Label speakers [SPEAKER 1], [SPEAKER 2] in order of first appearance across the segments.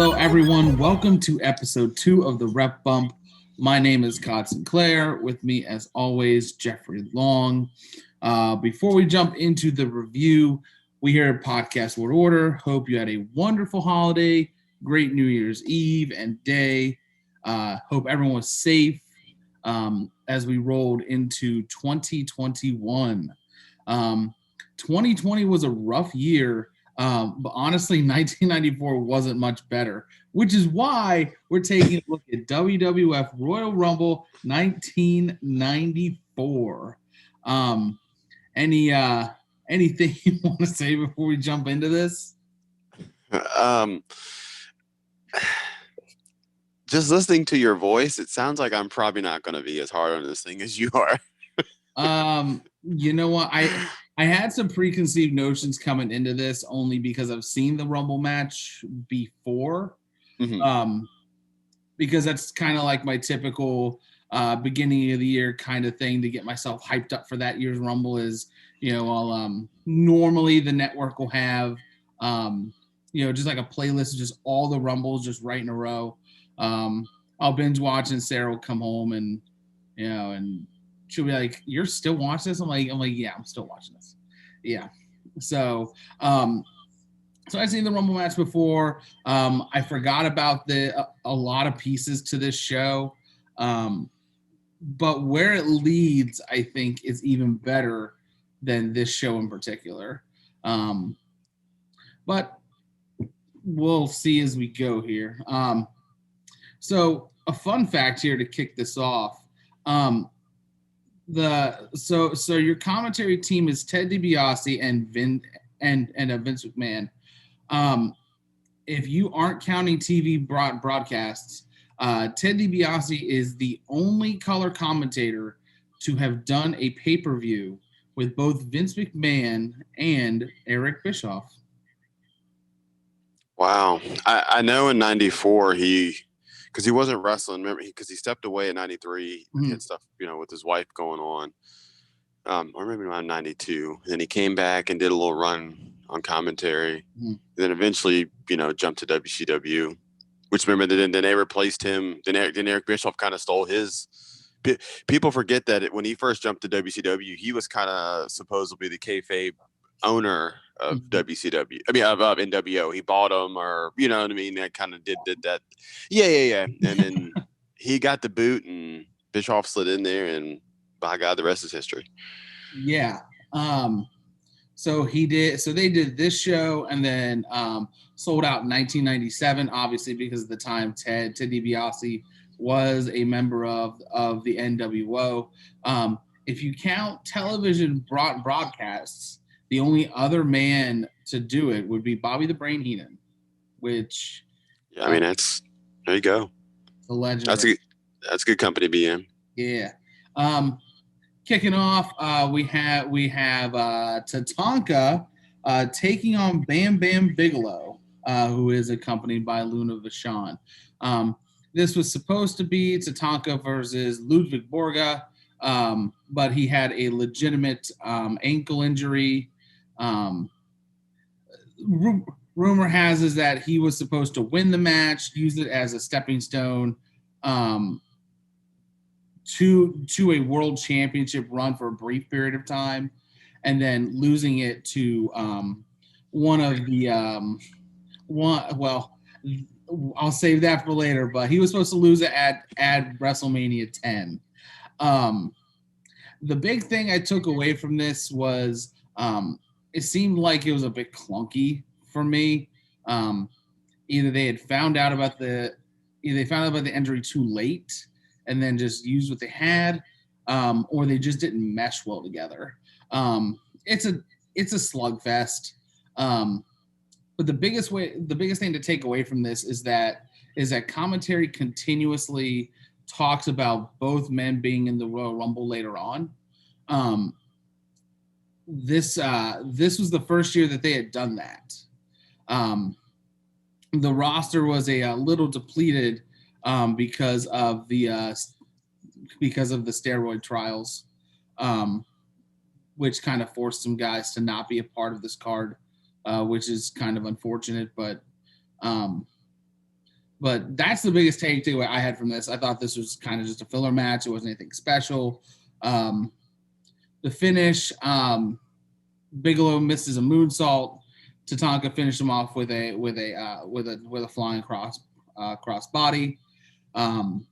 [SPEAKER 1] Hello, everyone. Welcome to episode 2 of the Rep Bump. My name is Codd Sinclair. With me, as always, Jeffrey Long. Before we jump into the review, we here at Podcast World Order hope you had a wonderful holiday, great New Year's Eve and day. Hope everyone was safe as we rolled into 2021. 2020 was a rough year. But honestly, 1994 wasn't much better, which is why we're taking a look at WWF Royal Rumble 1994. Anything you want to say before we jump into this?
[SPEAKER 2] Just listening to your voice, it sounds like I'm probably not going to be as hard on this thing as you are.
[SPEAKER 1] You know what? I had some preconceived notions coming into this only because I've seen the Rumble match before. Mm-hmm. Because that's kind of like my typical beginning of the year kind of thing to get myself hyped up for that year's Rumble is, normally the network will have, just like a playlist of just all the Rumbles just right in a row. I'll binge watch and Sarah will come home and she'll be like, "You're still watching this?" I'm like, "Yeah, I'm still watching this." Yeah. So I've seen the Rumble match before. I forgot about a lot of pieces to this show. But where it leads, I think, is even better than this show in particular. But we'll see as we go here. So a fun fact here to kick this off. So your commentary team is Ted DiBiase and Vince McMahon. If you aren't counting TV broadcasts, Ted DiBiase is the only color commentator to have done a pay-per-view with both Vince McMahon and Eric Bischoff.
[SPEAKER 2] Wow. I know in 94 because he wasn't wrestling, remember, because he stepped away in 93 mm-hmm. and stuff, with his wife going on. Or maybe around 92. And then he came back and did a little run on commentary. Mm-hmm. And then eventually, jumped to WCW, which remember, then they replaced him. Then Eric Bischoff kind of stole his. People forget that when he first jumped to WCW, he was kind of supposed to be the kayfabe owner of WCW. I mean, of NWO. He bought them, or you know what I mean. That kind of did that. Yeah. And then he got the boot, and Bischoff slid in there, and by God, the rest is history.
[SPEAKER 1] Yeah. So he did. So they did this show, and then sold out in 1997. Obviously, because of the time Ted DiBiase was a member of the NWO. If you count television broadcasts, the only other man to do it would be Bobby the Brain Heenan, which...
[SPEAKER 2] Yeah, I mean, there you go.
[SPEAKER 1] It's a legend.
[SPEAKER 2] That's good company to be in.
[SPEAKER 1] Yeah. Kicking off, we have Tatanka taking on Bam Bam Bigelow, who is accompanied by Luna Vachon. This was supposed to be Tatanka versus Ludwig Borga, but he had a legitimate ankle injury. Rumor has is that he was supposed to win the match, use it as a stepping stone to a world championship run for a brief period of time, and then losing it to I'll save that for later, but he was supposed to lose it at WrestleMania 10. The big thing I took away from this was it seemed like it was a bit clunky for me. Either they found out about the injury too late and then just used what they had, or they just didn't mesh well together. It's a slugfest. But the biggest thing to take away from this is that commentary continuously talks about both men being in the Royal Rumble later on. This was the first year that they had done that. The roster was a little depleted because of the steroid trials, which kind of forced some guys to not be a part of this card, which is kind of unfortunate. But But that's the biggest takeaway I had from this. I thought this was kind of just a filler match. It wasn't anything special. The finish, Bigelow misses a moonsault. Tatanka finished him off with a flying cross body. Thought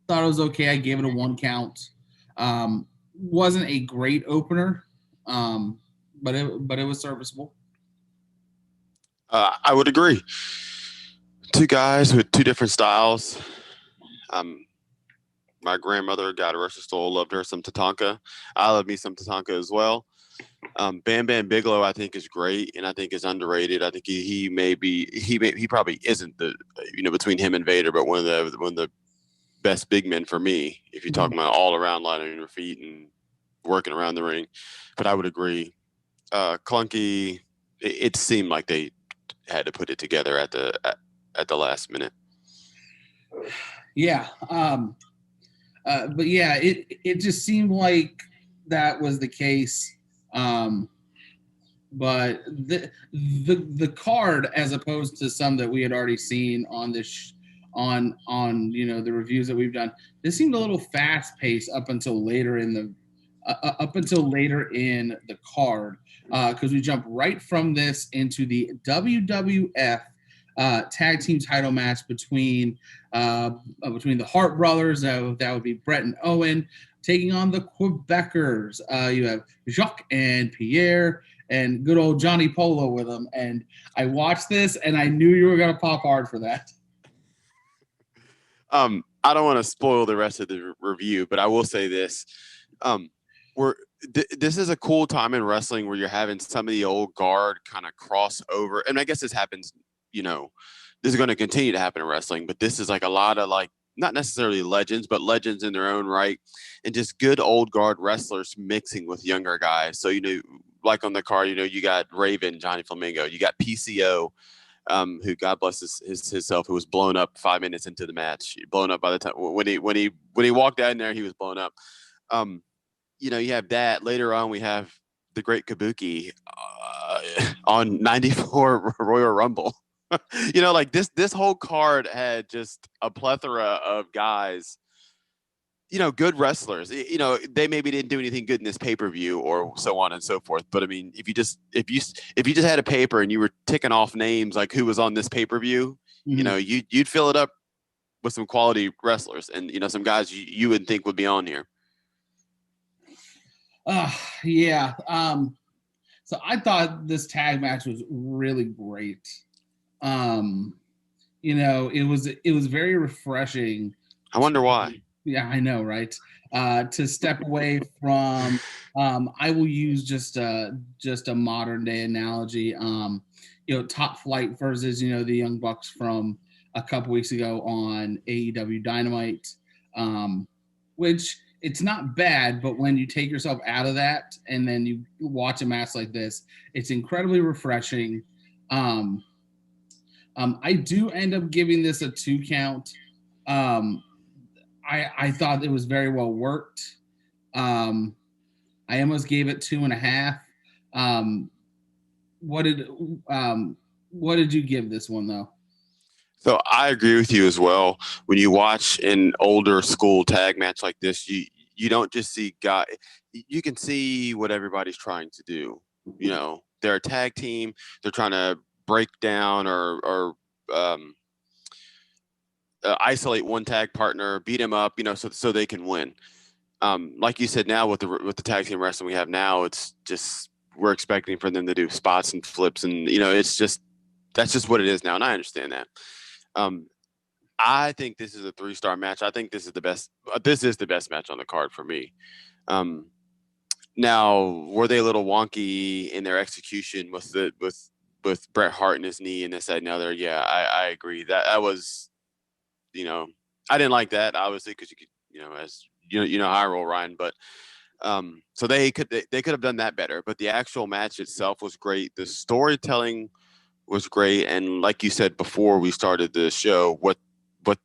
[SPEAKER 1] it was okay. I gave it a 1 count. Wasn't a great opener, but it was serviceable.
[SPEAKER 2] I would agree. Two guys with two different styles. My grandmother, God rest her soul, loved her some Tatanka. I love me some Tatanka as well. Bam Bam Bigelow, I think, is great, and I think is underrated. I think he probably isn't the between him and Vader, but one of the best big men for me. If you're talking about all around landing on your feet and working around the ring, but I would agree. Clunky. It seemed like they had to put it together at the last minute.
[SPEAKER 1] Yeah. But yeah, it just seemed like that was the case. But the card, as opposed to some that we had already seen on this on the reviews that we've done, this seemed a little fast paced up until later in the card, because we jump right from this into the WWF tag team title match between the Hart brothers. That would be Bret and Owen taking on the Quebecers. You have Jacques and Pierre and good old Johnny Polo with them. And I watched this and I knew you were going to pop hard for that.
[SPEAKER 2] I don't want to spoil the rest of the review, but I will say this. This is a cool time in wrestling where you're having some of the old guard kind of cross over. And I guess this happens, this is going to continue to happen in wrestling, but this is like a lot of not necessarily legends, but legends in their own right. And just good old guard wrestlers mixing with younger guys. So, like on the card, you got Raven, Johnny Flamingo, you got PCO, who, God bless himself, who was blown up 5 minutes into the match, blown up by the time when he walked out in there, he was blown up. You have that. Later on, we have the great Kabuki on 94 Royal Rumble. This whole card had just a plethora of guys, good wrestlers. They maybe didn't do anything good in this pay-per-view or so on and so forth. But I mean, if you just had a paper and you were ticking off names like who was on this pay-per-view, you'd fill it up with some quality wrestlers and some guys you would think would be on here.
[SPEAKER 1] Yeah. So I thought this tag match was really great. It was very refreshing.
[SPEAKER 2] I wonder why.
[SPEAKER 1] Yeah, I know, right? To step away from, I will use just a modern day analogy. Top Flight versus the Young Bucks from a couple weeks ago on AEW Dynamite, which it's not bad, but when you take yourself out of that and then you watch a match like this, it's incredibly refreshing. I do end up giving this a 2 count. I thought it was very well worked. I almost gave it 2.5. What did you give this one though?
[SPEAKER 2] So I agree with you as well. When you watch an older school tag match like this, you don't just see guys. You can see what everybody's trying to do. They're a tag team. They're trying to break down or isolate one tag partner, beat him up, so they can win. Like you said, now with the tag team wrestling we have now, it's just we're expecting for them to do spots and flips, and it's just that's just what it is now, and I understand that. I think this is a 3-star match. I think this is the best. This is the best match on the card for me. Now, were they a little wonky in their execution with Bret Hart and his knee and this, that, and the other? Yeah, I agree. That was, I didn't like that obviously because you could, as how I roll, Ryan. But so they could have done that better. But the actual match itself was great. The storytelling was great, and like you said before we started the show, what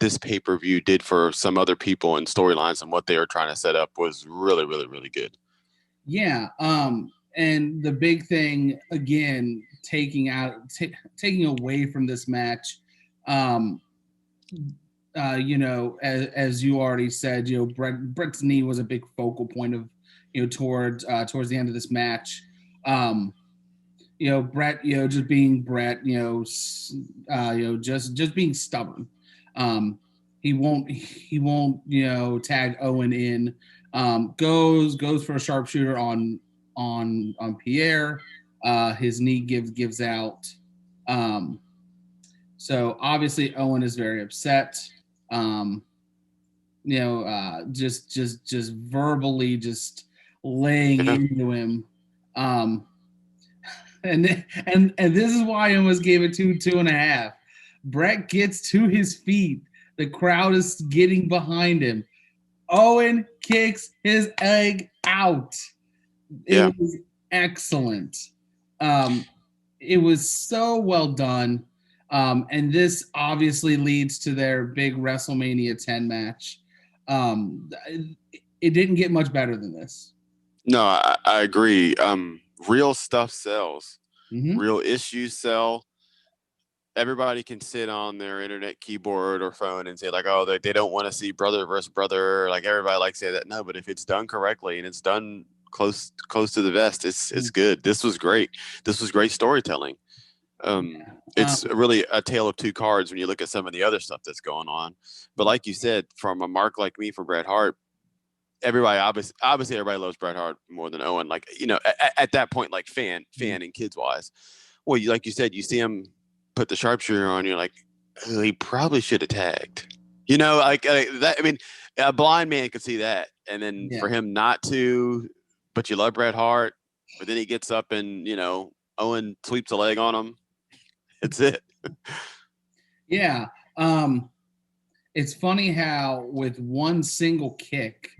[SPEAKER 2] this pay-per-view did for some other people and storylines and what they were trying to set up was really, really, really good.
[SPEAKER 1] Yeah. And the big thing again, taking away from this match, you know, as you already said, you know, Bret's knee was a big focal point of, you know, towards the end of this match. You know, Bret, you know, just being Bret, you know, just being stubborn. He won't, you know, tag Owen in. Goes for a sharpshooter on Pierre. His knee gives out. So obviously Owen is very upset. Um, you know, just verbally just laying
[SPEAKER 2] Yeah.
[SPEAKER 1] into him. Um, and this is why I almost gave it 2.5. Bret gets to his feet. The crowd is getting behind him. Owen kicks his egg out. It
[SPEAKER 2] Yeah.
[SPEAKER 1] was excellent. It was so well done. And this obviously leads to their big WrestleMania 10 match. It didn't get much better than this.
[SPEAKER 2] No, I agree. Real stuff sells.
[SPEAKER 1] Mm-hmm.
[SPEAKER 2] Real issues sell. Everybody can sit on their internet keyboard or phone and say like, oh, they don't want to see brother versus brother. Like everybody likes to say that. No, but if it's done correctly and it's done close to the vest, it's good. This was great. This was great storytelling. It's really a tale of two cards when you look at some of the other stuff that's going on. But like you said, from a mark like me for Bret Hart, everybody obviously everybody loves Bret Hart more than Owen. Like, you know, at that point, like fan and kids wise, well, like you said, you see him put the sharpshooter on, you're like, oh, he probably should have tagged. You know, like that. I mean, a blind man could see that, and then for him not to, but you love Bret Hart, but then he gets up and, you know, Owen sweeps a leg on him. That's it.
[SPEAKER 1] Yeah. It's funny how with one single kick,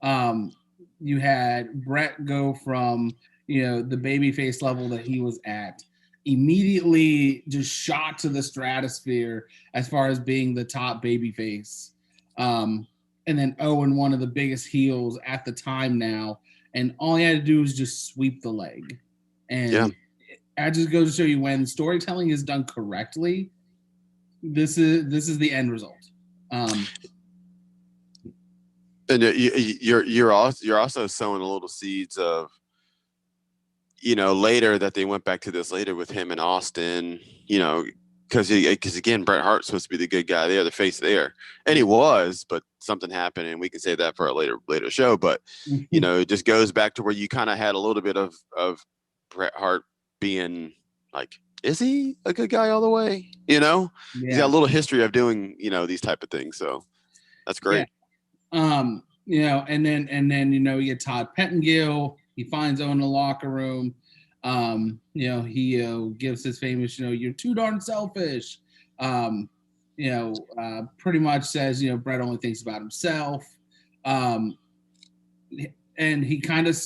[SPEAKER 1] you had Bret go from, you know, the babyface level that he was at, immediately just shot to the stratosphere as far as being the top babyface. And then Owen, one of the biggest heels at the time now, and all he had to do was just sweep the leg. And that just goes to show you, when storytelling is done correctly, this is the end result.
[SPEAKER 2] And you're also sowing a little seeds of, you know, later that they went back to this later with him and Austin, you know, because again, Bret Hart's supposed to be the good guy there, the face there, and he was, but something happened, and we can say that for a later show. But you know, it just goes back to where you kind of had a little bit of Bret Hart being like, is he a good guy all the way? You know, he's got a little history of doing, you know, these type of things, so that's great.
[SPEAKER 1] You know, and then you know, you get Todd Pettengill. He finds Owen in the locker room. You know, he gives his famous, you know, you're too darn selfish. You know, pretty much says, you know, Bret only thinks about himself. And he kind of,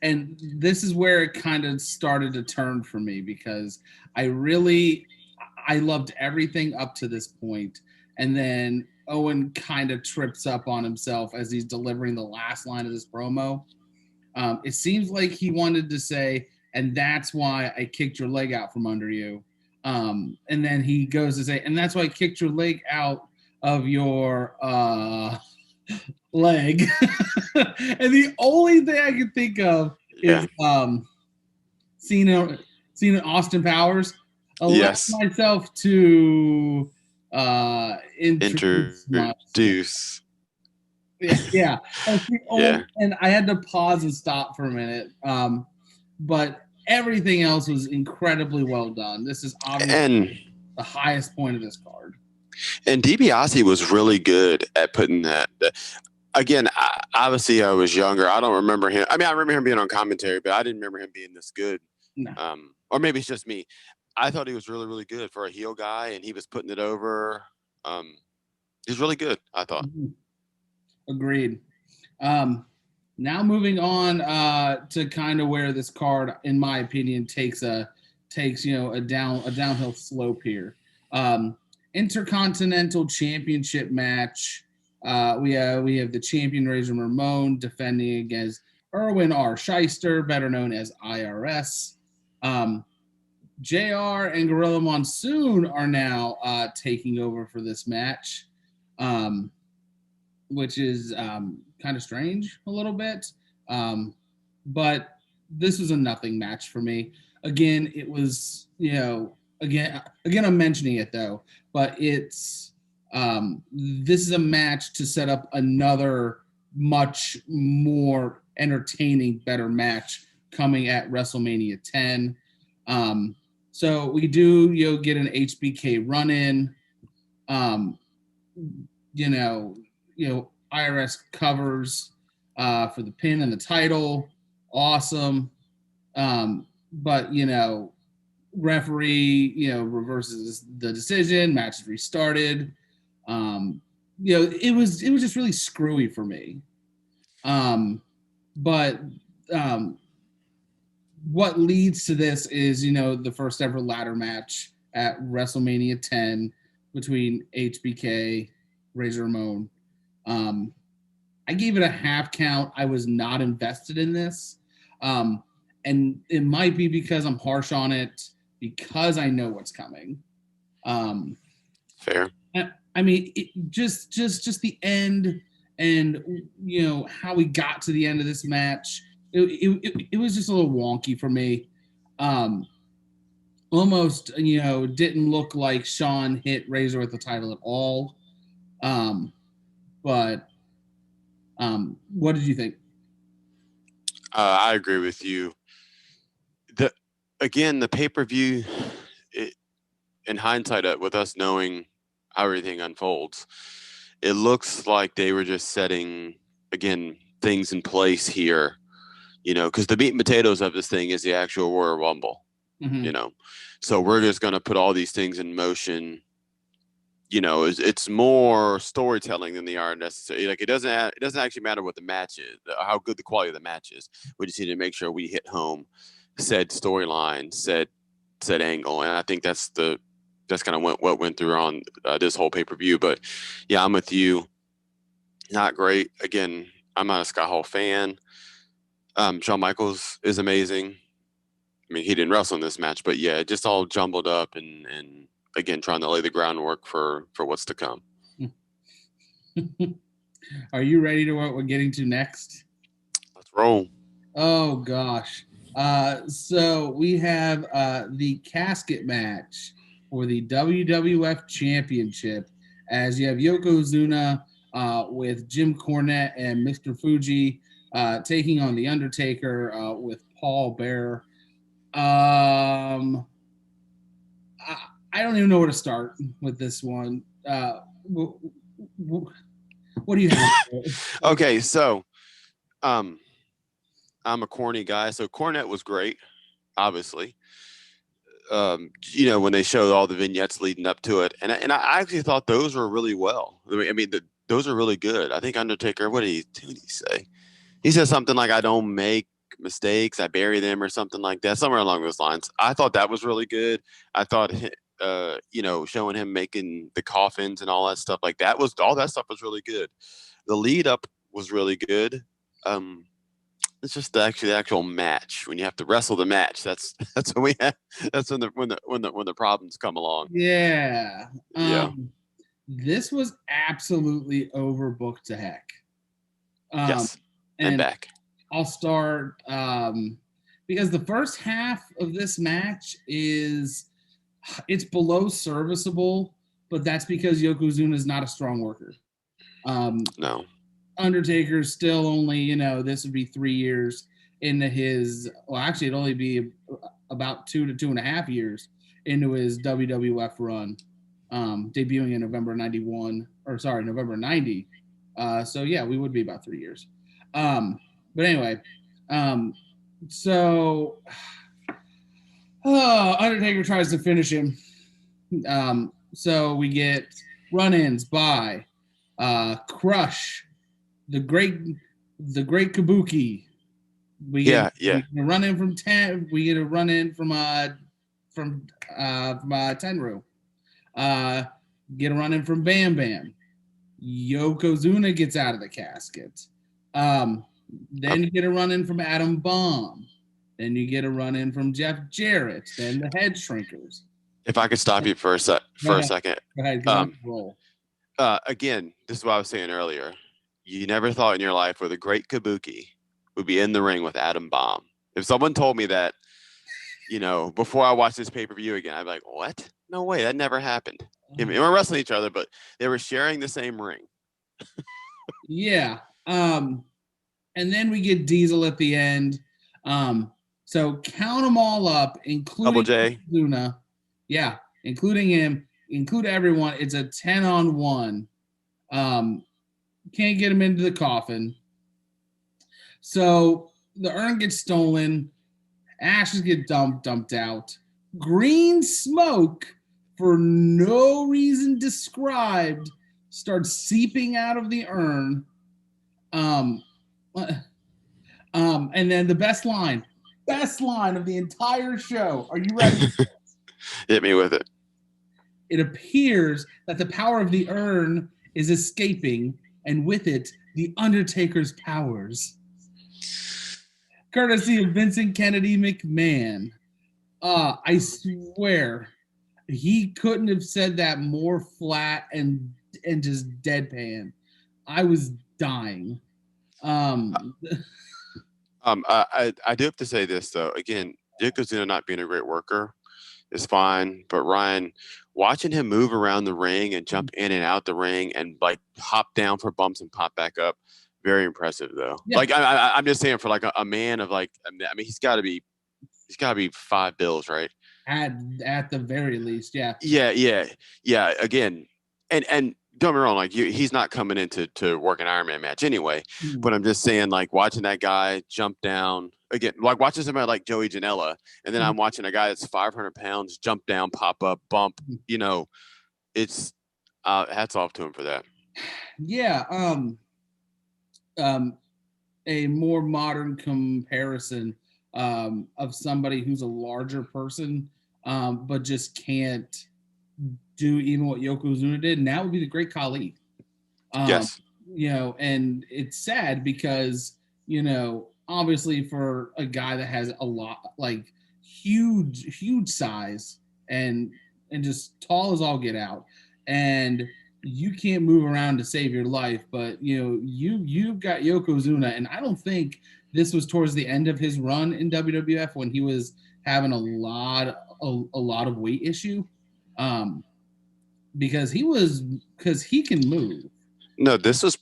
[SPEAKER 1] and this is where it kind of started to turn for me, because I loved everything up to this point. And then Owen kind of trips up on himself as he's delivering the last line of this promo. It seems like he wanted to say, and that's why I kicked your leg out from under you. And then he goes to say, and that's why I kicked your leg out of your leg. And the only thing I can think of is seeing Austin Powers. Allow myself to introduce. Yeah. And I had to pause and stop for a minute. But everything else was incredibly well done. This is obviously the highest point of this card.
[SPEAKER 2] And DiBiase was really good at putting that. Again, obviously I was younger. I don't remember him. I mean, I remember him being on commentary, but I didn't remember him being this good.
[SPEAKER 1] No.
[SPEAKER 2] Or maybe it's just me. I thought he was really, really good for a heel guy, and he was putting it over. He's really good, I thought.
[SPEAKER 1] Agreed. Now moving on to kind of where this card, in my opinion, takes you know, a downhill slope here. Intercontinental Championship match. We have the champion Razor Ramon defending against Erwin R. Shyster, better known as IRS. JR and Gorilla Monsoon are now taking over for this match. which is kind of strange a little bit. But this was a nothing match for me. Again, it was, again, I'm mentioning it though, but it's this is a match to set up another much more entertaining, better match coming at WrestleMania 10. So we do, get an HBK run in. IRS covers for the pin and the title. Awesome. But referee, reverses the decision, match is restarted. It was just really screwy for me. But what leads to this is, the first ever ladder match at WrestleMania 10 between HBK, Razor Ramon. I gave it a half count. I was not invested in this. And it might be because I'm harsh on it because I know what's coming.
[SPEAKER 2] Fair.
[SPEAKER 1] I mean, just the end and, how we got to the end of this match. It was just a little wonky for me. Almost, didn't look like Shawn hit Razor with the title at all. But what did you think?
[SPEAKER 2] I agree with you. The pay-per-view, in hindsight, with us knowing how everything unfolds, it looks like they were just setting, again, things in place here, because the meat and potatoes of this thing is the actual Royal Rumble, So we're just going to put all these things in motion. It's more storytelling than they are necessary. Like it doesn't actually matter what the match is, how good the quality of the match is. We just need to make sure we hit home said storyline, said angle, and I think that's kind of what went through on this whole pay-per-view. But yeah, I'm with you. Not great. Again, I'm not a Scott Hall fan. Shawn Michaels is amazing. I mean, he didn't wrestle in this match, but yeah, just all jumbled up and again, trying to lay the groundwork for what's to come.
[SPEAKER 1] Are you ready to what we're getting to next?
[SPEAKER 2] Let's roll.
[SPEAKER 1] Oh, gosh. So we have the casket match for the WWF Championship, as you have Yokozuna with Jim Cornette and Mr. Fuji taking on the Undertaker with Paul Bearer. I don't even know where to start with this one. What do you have?
[SPEAKER 2] Okay, so I'm a corny guy, so Cornette was great, obviously. When they showed all the vignettes leading up to it, and I actually thought those were really well. I mean, those are really good. I think Undertaker, what did he say? He said something like, "I don't make mistakes, I bury them," or something like that, somewhere along those lines. I thought that was really good. I thought, showing him making the coffins and all that stuff, like that was all that stuff was really good. The lead up was really good. It's just the actual match, when you have to wrestle the match. That's when we have. That's when the problems come along.
[SPEAKER 1] Yeah.
[SPEAKER 2] Yeah.
[SPEAKER 1] This was absolutely overbooked to heck.
[SPEAKER 2] Yes. And back.
[SPEAKER 1] I'll start because the first half of this match it's below serviceable, but that's because Yokozuna is not a strong worker.
[SPEAKER 2] No.
[SPEAKER 1] Undertaker's still only, this would be 3 years into his, well, actually it'd only be about 2 to 2.5 years into his WWF run, debuting in November 90. So yeah, we would be about 3 years. But anyway, so Undertaker tries to finish him. So we get run-ins by Crush, the great Kabuki. We get a run in from 10. We get a run in from Tenru. Get a run in from Bam Bam. Yokozuna gets out of the casket. Then you get a run in from Adam Bomb. Then you get a run in from Jeff Jarrett. Then the Head Shrinkers.
[SPEAKER 2] If I could stop you for a second.
[SPEAKER 1] Go ahead, roll.
[SPEAKER 2] Again, this is what I was saying earlier. You never thought in your life where the great Kabuki would be in the ring with Adam Bomb. If someone told me that, before I watched this pay-per-view again, I'd be like, what? No way, that never happened. I mean, we're wrestling each other, but they were sharing the same ring.
[SPEAKER 1] Yeah. And then we get Diesel at the end. So count them all up, including
[SPEAKER 2] Double J.
[SPEAKER 1] Yokozuna. Yeah, including him, include everyone. It's a 10-on-1. Can't get him into the coffin. So the urn gets stolen. Ashes get dumped out. Green smoke, for no reason described, starts seeping out of the urn. And then the best line of the entire show. Are you ready?
[SPEAKER 2] Hit me with it.
[SPEAKER 1] It appears that the power of the urn is escaping, and with it, the Undertaker's powers. Courtesy of Vincent Kennedy McMahon. I swear, he couldn't have said that more flat and just deadpan. I was dying.
[SPEAKER 2] I do have to say this though. Again, Yokozuna not being a great worker is fine, but Ryan, watching him move around the ring and jump in and out the ring and like hop down for bumps and pop back up, very impressive though. Yeah. Like I'm just saying, for like a man of like, I mean, he's got to be $5 bills, right?
[SPEAKER 1] At the very least, yeah.
[SPEAKER 2] Yeah. Again, and don't be wrong, like he's not coming in to work an Iron Man match anyway. Mm. But I'm just saying, like watching that guy jump down again, like watching somebody like Joey Janela, and then I'm watching a guy that's 500 pounds jump down, pop up, bump. It's hats off to him for that.
[SPEAKER 1] Yeah. A more modern comparison of somebody who's a larger person, but just can't do even what Yokozuna did, and that would be the Great Khali.
[SPEAKER 2] Yes.
[SPEAKER 1] And it's sad because, obviously for a guy that has a lot, like huge size and just tall as all get out, and you can't move around to save your life, but you've got Yokozuna, and I don't think this was towards the end of his run in WWF when he was having a lot of weight issue, because he can move.
[SPEAKER 2] No, this was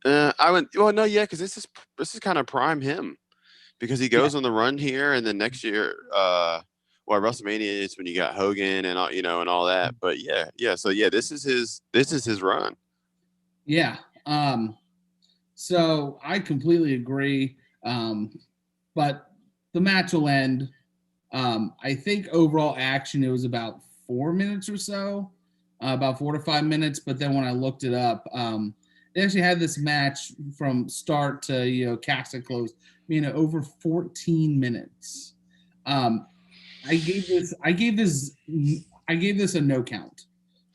[SPEAKER 2] because this is kind of prime him, because he goes on the run here, and then next year, WrestleMania is when you got Hogan and all, and all that. But yeah. So yeah, this is his run.
[SPEAKER 1] Yeah. So I completely agree. But the match will end. I think overall action, it was about 4 minutes or so, about 4 to 5 minutes. But then when I looked it up, they actually had this match from start to casket close, over 14 minutes. I gave this a no count.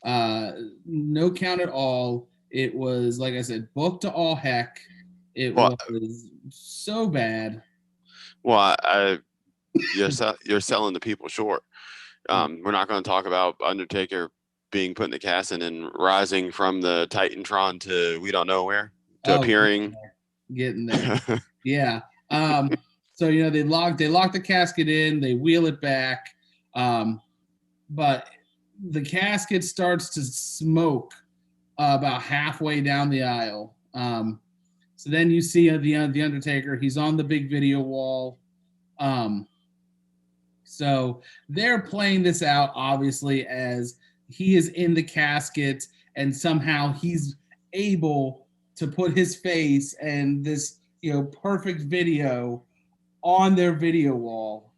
[SPEAKER 1] No count at all. It was, like I said, booked to all heck. It was so bad.
[SPEAKER 2] Well, you're selling the people short. We're not going to talk about Undertaker being put in the casket and rising from the Titantron to we don't know where to appearing.
[SPEAKER 1] Getting there. Yeah. So they lock the casket in, they wheel it back, but the casket starts to smoke about halfway down the aisle. So then you see the Undertaker. He's on the big video wall. So they're playing this out obviously as he is in the casket, and somehow he's able to put his face and this perfect video on their video wall.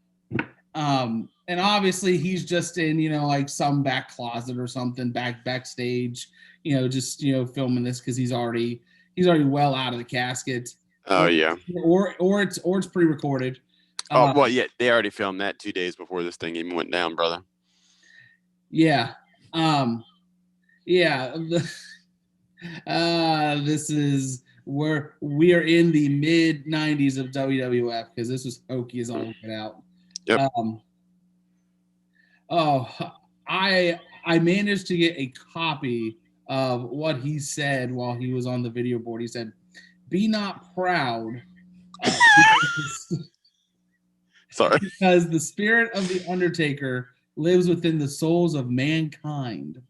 [SPEAKER 1] And obviously he's just in, like some back closet or something backstage, just, filming this because he's already well out of the casket.
[SPEAKER 2] Oh, yeah.
[SPEAKER 1] Or it's pre-recorded.
[SPEAKER 2] Well, yeah, they already filmed that 2 days before this thing even went down, brother.
[SPEAKER 1] Yeah. This is where we are in the mid 90s of WWF, because this was hokey as all get out.
[SPEAKER 2] Yep.
[SPEAKER 1] I managed to get a copy of what he said while he was on the video board. He said, "Be not proud,
[SPEAKER 2] Sorry.
[SPEAKER 1] because the spirit of the Undertaker lives within the souls of mankind.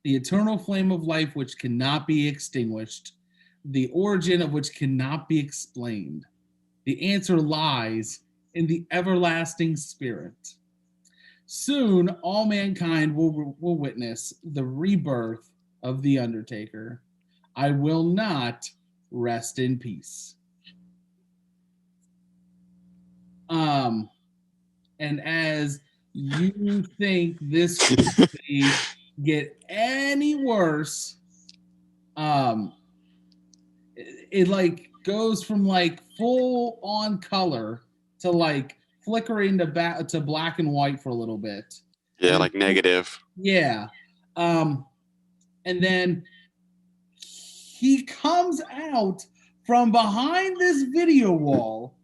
[SPEAKER 1] The eternal flame of life which cannot be extinguished, the origin of which cannot be explained. The answer lies in the everlasting spirit. Soon all mankind will witness the rebirth of the Undertaker. I will not rest in peace." And as you think this could get any worse, it like goes from like full on color to like flickering to black and white for a little bit.
[SPEAKER 2] Yeah, like negative.
[SPEAKER 1] Yeah. And then he comes out from behind this video wall,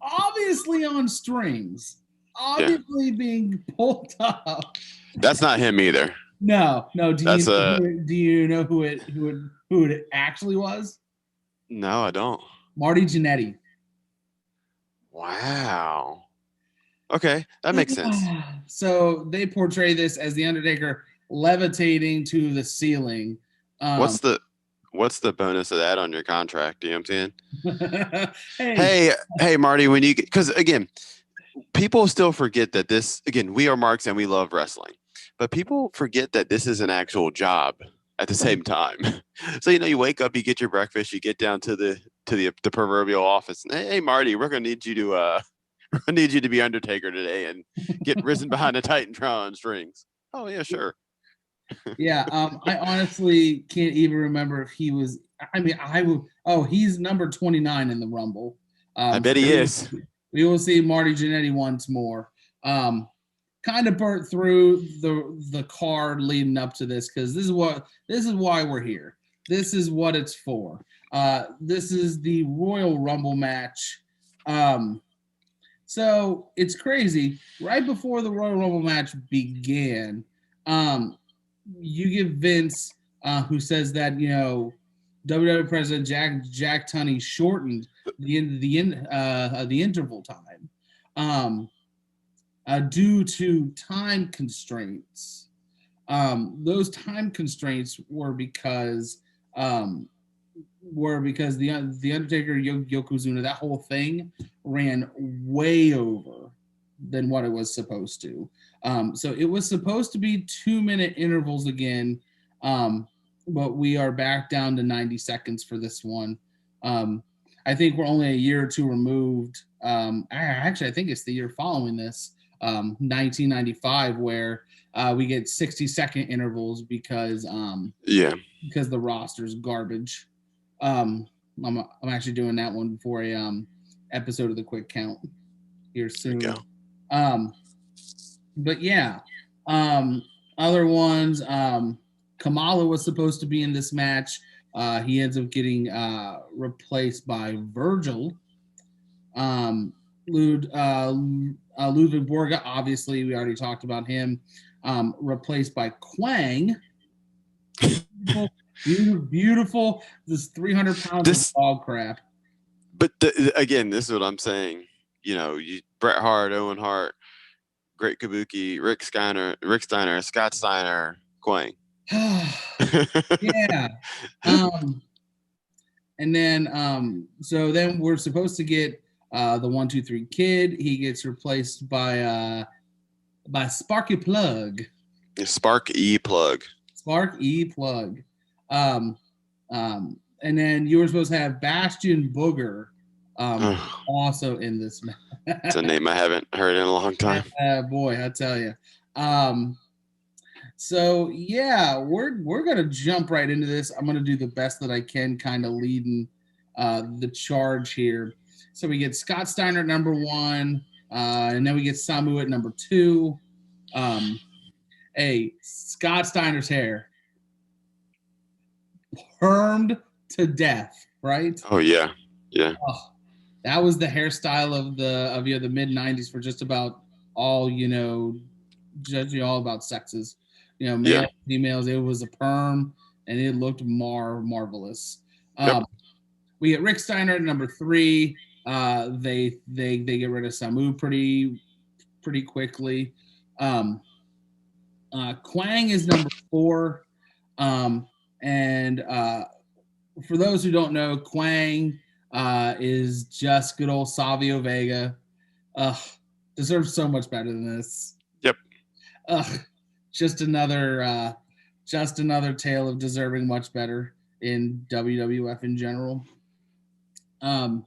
[SPEAKER 1] obviously on strings, obviously being pulled up.
[SPEAKER 2] That's not him either.
[SPEAKER 1] No. Do
[SPEAKER 2] That's
[SPEAKER 1] you know who it actually was?
[SPEAKER 2] No, I don't.
[SPEAKER 1] Marty Jannetty.
[SPEAKER 2] Wow. Okay, that makes sense.
[SPEAKER 1] So they portray this as the Undertaker levitating to the ceiling.
[SPEAKER 2] What's the bonus of that on your contract? You know what I'm
[SPEAKER 1] Hey.
[SPEAKER 2] Hey, Marty, when you, because again, people still forget that this, again, we are marks and we love wrestling, but people forget that this is an actual job at the same time. So, you wake up, you get your breakfast, you get down to the proverbial office, and hey, Marty, we're going to need you to be Undertaker today and get risen behind a Titantron strings. Oh yeah, sure.
[SPEAKER 1] Yeah, I honestly can't even remember if he was. I mean, he's number 29 in the Rumble.
[SPEAKER 2] I bet he is.
[SPEAKER 1] We will see Marty Jannetty once more. Kind of burnt through the card leading up to this, because this is why we're here. This is what it's for. This is the Royal Rumble match. So it's crazy. Right before the Royal Rumble match began, you give Vince, who says that WWE President Jack Tunney shortened the interval time due to time constraints. Those time constraints were because the Undertaker Yokozuna, that whole thing ran way over than what it was supposed to. So it was supposed to be 2-minute intervals again, but we are back down to 90 seconds for this one. I think we're only a year or two removed. Actually, I think it's the year following this, 1995, where we get 60-second intervals because the roster's garbage. I'm actually doing that one for a episode of the Quick Count here soon.
[SPEAKER 2] There you go.
[SPEAKER 1] But yeah, other ones. Kamala was supposed to be in this match. He ends up getting replaced by Virgil. Ludwig Borga, obviously, we already talked about him. Replaced by Quang. Beautiful. This 300 pounds of dog crap.
[SPEAKER 2] But again, this is what I'm saying. Bret Hart, Owen Hart, Great Kabuki, Rick Steiner, Scott Steiner, Quang.
[SPEAKER 1] Yeah. And then so then we're supposed to get the 1 2 3 Kid. He gets replaced by Sparky Plug.
[SPEAKER 2] Spark E Plug.
[SPEAKER 1] And then you were supposed to have Bastion Booger also in this match.
[SPEAKER 2] It's a name I haven't heard in a long time.
[SPEAKER 1] Boy, I tell you. So yeah, we're gonna jump right into this. I'm gonna do the best that I can, kind of leading the charge here. So we get Scott Steiner at number 1, and then we get Samu at number 2. Scott Steiner's hair permed to death, right?
[SPEAKER 2] Oh yeah.
[SPEAKER 1] Oh, that was the hairstyle of the mid 90s for just about all judging all about sexes. Male, females. It was a perm. and it looked marvelous.
[SPEAKER 2] Yep.
[SPEAKER 1] We get Rick Steiner at number 3. They get rid of Samu pretty quickly. Quang is number 4. And for those who don't know, Quang is just good old Savio Vega. Deserves so much better than this.
[SPEAKER 2] Yep.
[SPEAKER 1] Just another tale of deserving much better in WWF in general. And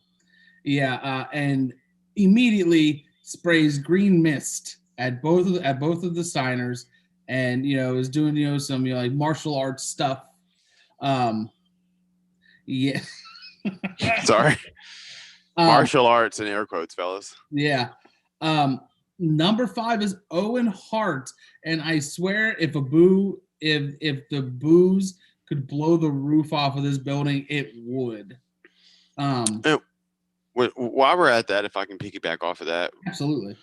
[SPEAKER 1] immediately sprays green mist at both of the Steiners, and is doing some like martial arts stuff. Yeah.
[SPEAKER 2] Sorry. Martial arts in air quotes, fellas.
[SPEAKER 1] Yeah. Number 5 is Owen Hart, and I swear if the boos could blow the roof off of this building, it would.
[SPEAKER 2] While we're at that, if I can piggyback off of that,
[SPEAKER 1] absolutely.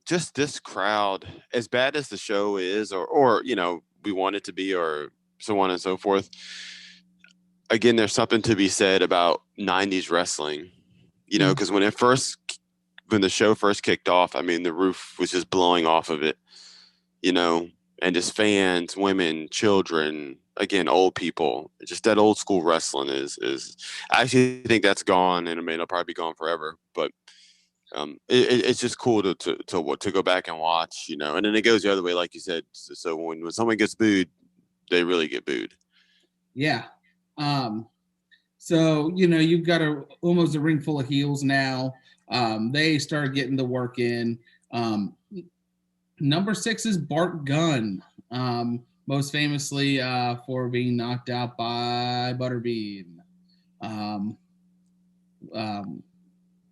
[SPEAKER 2] Just this crowd, as bad as the show is, or we want it to be, or so on and so forth. Again, there's something to be said about 90s wrestling, because when the show first kicked off, I mean, the roof was just blowing off of it, and just fans, women, children, again, old people, just that old school wrestling is I actually think that's gone, and it'll probably be gone forever, but it's just cool to go back and watch, and then it goes the other way, like you said. So when someone gets booed, they really get booed.
[SPEAKER 1] Yeah. So you've got almost a ring full of heels now. They start getting the work in. Number 6 is Bart Gunn, most famously for being knocked out by Butterbean.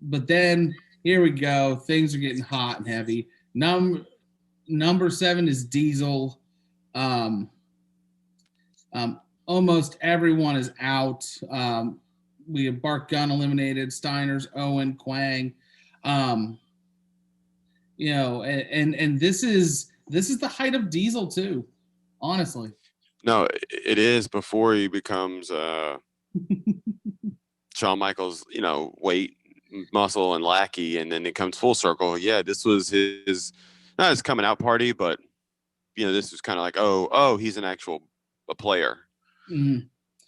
[SPEAKER 1] But then here we go. Things are getting hot and heavy. Number 7 is Diesel. Almost everyone is out. We have Bart Gunn eliminated, Steiners, Owen, Quang. And this is the height of Diesel too, honestly.
[SPEAKER 2] No, it is before he becomes Shawn Michaels, weight, muscle, and lackey, and then it comes full circle. Yeah, this was his not his coming out party, but this was kind of like, oh, he's a player.
[SPEAKER 1] Mm-hmm.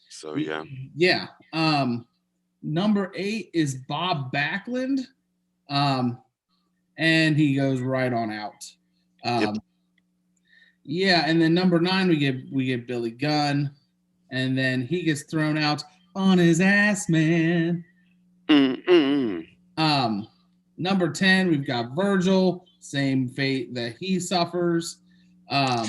[SPEAKER 2] So yeah.
[SPEAKER 1] Yeah. Number 8 is Bob Backlund. And he goes right on out.
[SPEAKER 2] Yep.
[SPEAKER 1] Yeah, and then number 9 we get Billy Gunn, and then he gets thrown out on his ass, man. Number 10 we've got Virgil, same fate that he suffers.
[SPEAKER 2] How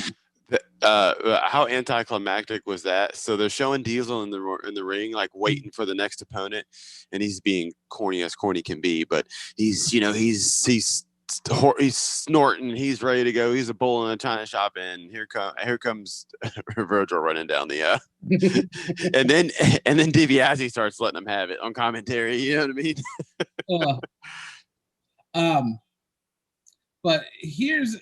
[SPEAKER 2] anticlimactic was that? So they're showing Diesel in the ring, like waiting for the next opponent, and he's being corny as corny can be, but he's snorting, he's ready to go, he's a bull in a china shop, and here comes Virgil running down the and then DiBiase starts letting him have it on commentary. You know what I mean?
[SPEAKER 1] But here's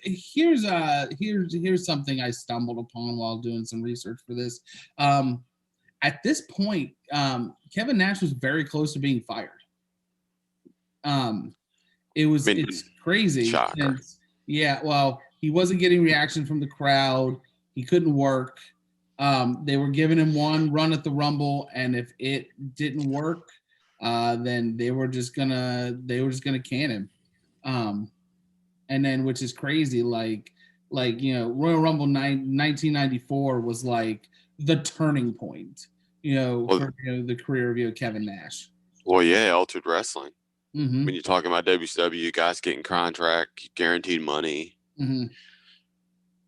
[SPEAKER 1] something I stumbled upon while doing some research for this. At this point, Kevin Nash was very close to being fired. It's crazy. Since, well, he wasn't getting reaction from the crowd. He couldn't work. They were giving him one run at the Rumble, and if it didn't work, then they were just gonna can him. And then, which is crazy, like Royal Rumble 1994 was like the turning point, for the career of Kevin Nash.
[SPEAKER 2] Well, yeah, altered wrestling.
[SPEAKER 1] Mm-hmm.
[SPEAKER 2] When you're talking about WCW, guys getting contract, guaranteed money.
[SPEAKER 1] Mm-hmm.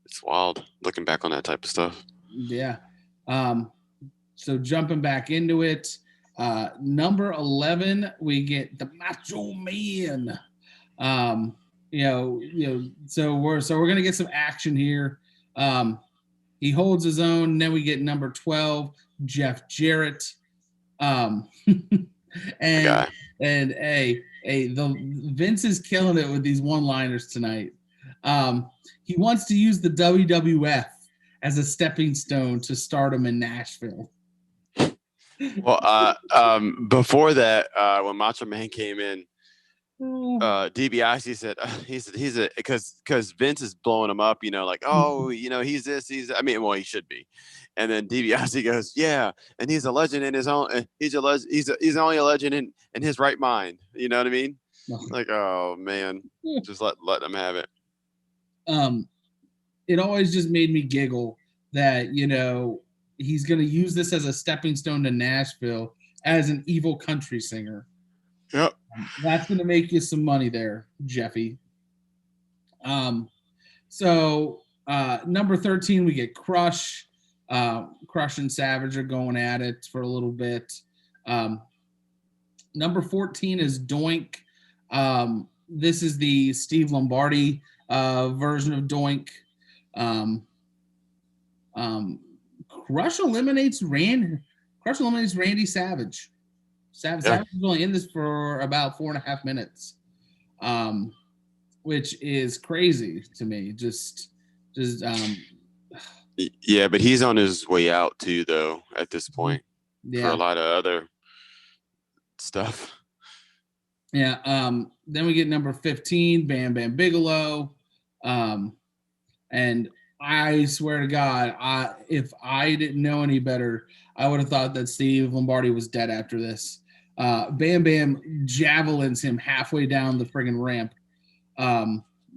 [SPEAKER 2] It's wild looking back on that type of stuff.
[SPEAKER 1] Yeah. So jumping back into it, number 11, we get the Macho Man. So we're gonna get some action here. He holds his own. Then we get number 12, Jeff Jarrett. And the Vince is killing it with these one-liners tonight. He wants to use the WWF as a stepping stone to stardom in Nashville.
[SPEAKER 2] Well, before that, when Macho Man came in, DiBiase said he's a because Vince is blowing him up, like, oh, he's this, I mean, well, he should be. And then DiBiase goes, yeah, and he's a legend in his own. He's only a legend in his right mind. You know what I mean? Like, oh man, just let them have it.
[SPEAKER 1] It always just made me giggle that he's going to use this as a stepping stone to Nashville as an evil country singer.
[SPEAKER 2] Yep.
[SPEAKER 1] That's going to make you some money there, Jeffy. So number 13, we get Crush. Crush and Savage are going at it for a little bit. Number 14 is Doink. This is the Steve Lombardi version of Doink. Crush eliminates Randy Savage. Savage is only in this for about 4.5 minutes, which is crazy to me.
[SPEAKER 2] Yeah, but he's on his way out too, though. At this point, for a lot of other stuff.
[SPEAKER 1] Yeah. Then we get number 15, Bam Bam Bigelow, and I swear to God, if I didn't know any better, I would have thought that Steve Lombardi was dead after this. Bam Bam javelins him halfway down the friggin' ramp.